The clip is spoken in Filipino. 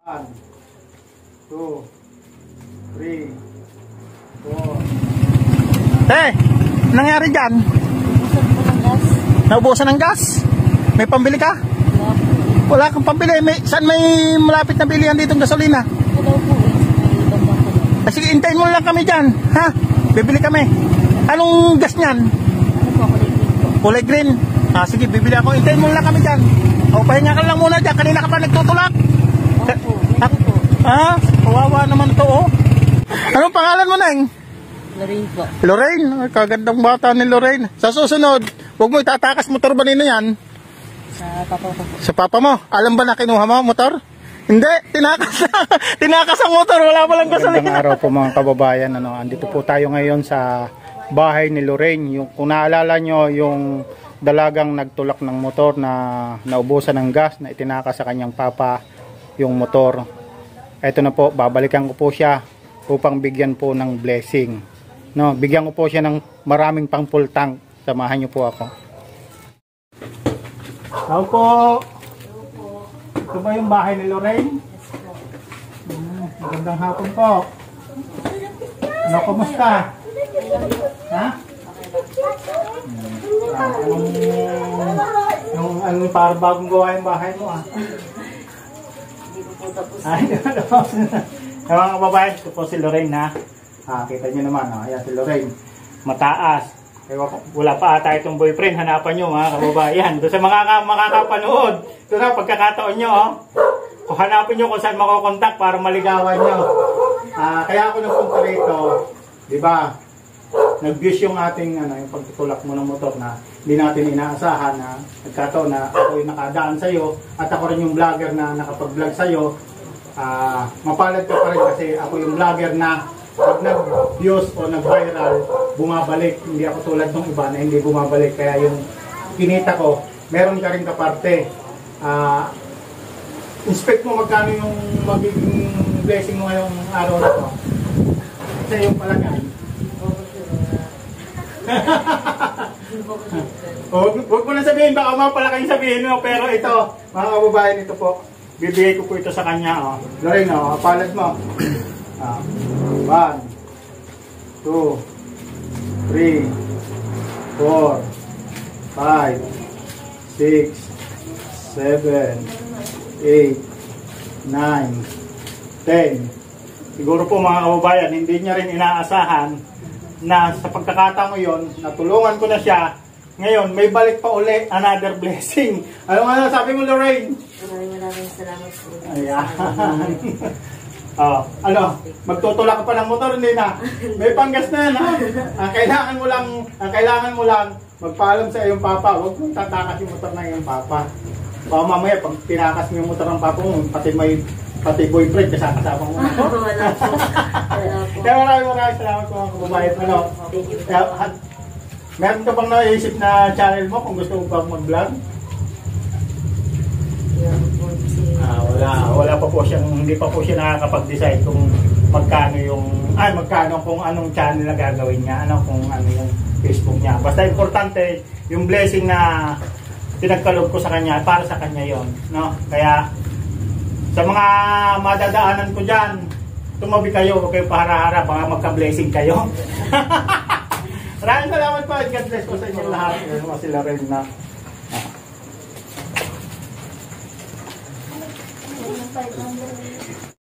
1, 2, 3, 4. Nangyari dyan? Naubusan ng gas? May pambili ka? Wala kang pambili. Saan may malapit na bilihan dito ng gasolina? Hello po eh. Sige, hintayin mo lang kami dyan. Ha? Bibili kami. Anong gas niyan? Ano po, Kulay kulay green po. green. Sige, bibili ako. Hintayin mo lang kami dyan. Pahinga ka lang muna dyan. Kanina ka pa nagtutulak. Opo, medyo po. Kawawa naman to, oh. Anong pangalan mo, Neng? Lorraine po. Lorraine. Ay, kagandang bata ni Lorraine. Sa susunod, huwag mo itatakas motor ba nino yan? Sa papa ko po. Sa papa mo. Alam ba na kinuha mo motor? Hindi. Tinakas. Tinakas ang motor. Wala pa lang gasolina. Magandang araw po mga kababayan. Andito po tayo ngayon sa bahay ni Lorraine. Kung naalala nyo, yung dalagang nagtulak ng motor na naubusan ng gas na itinakas sa kanyang papa yung motor. Ito na po, babalikan ko po siya upang bigyan po ng blessing. Bigyan ko po siya ng maraming pang full tank. Samahan niyo po ako. Tao po. Ito ba yung bahay ni Lorraine? Magandang hapon po. Ano, kumusta? Ha? Anong para bagong gawa yung bahay mo, Hindi ko po tapos. Ay, tapos na. Mga kababayan, ito po si Lorraine, ha? Kita nyo naman, ayan si Lorraine. Mataas. Wala pa ata itong boyfriend. Hanapan nyo, mga kababayan. Doon sa makakapanood. Ito na, pagkakataon nyo, kung hanapin nyo kung saan makukontak para maligawan nyo. Kaya ako nagpunta rito, di ba? Nag-views yung ating yung pagtutulak mo ng motor na hindi natin inaasahan na nagkataon na ako yung nakadaan sa'yo at ako rin yung vlogger na nakapag-vlog sa'yo. Mapalad ka pa rin kasi ako yung vlogger na pag nag-views o nag-viral, bumabalik. Hindi ako tulad ng iba na hindi bumabalik. Kaya yung kinita ko, meron ka rin kaparte. Inspect mo magkano yung magiging blessing mo ngayong araw na to. Sa iyong palagay. Huwag mo na sabihin, baka mapala kayong sabihin mo, pero ito, mga kababayan, ito po, bibigay ko po ito sa kanya. Lorraine, palad mo. 1, 2, 3, 4, 5, 6, 7, 8, 9, 10. Siguro po mga kababayan, hindi niya rin inaasahan na sa pagkakataon yon, natulungan ko na siya. Ngayon, may balik pa uli, another blessing. Ano nga sabi mo, Lorraine? Maraming salamat po. Ayan. Magtutulak ka pa ng motor, hindi na. May panggas na yan, ha? Ang kailangan mo lang magpaalam sa iyong papa. Huwag mong tatakas yung motor ng iyong papa. Baka mamaya, pag tinakas mo yung motor ng papa mo, pati boyfriend, kasama mo. Wala po. Wala po. Kaya maraming salamat po mga kababayan. Thank you. Meron ka bang naisip na channel mo kung gusto mo pa mag-vlog? Wala pa po siyang, hindi pa po siya nakakapag-decide kung magkano kung anong channel na gagawin niya, kung ano yung Facebook niya. Basta importante yung blessing na pinagkaloob ko sa kanya, para sa kanya yon, Kaya sa mga madadaanan ko diyan, tumabi kayo, huwag kayo pahara-hara, baka magka-blessing kayo. Maraming salamat po. God bless po sa inyo lahat. Sila rin na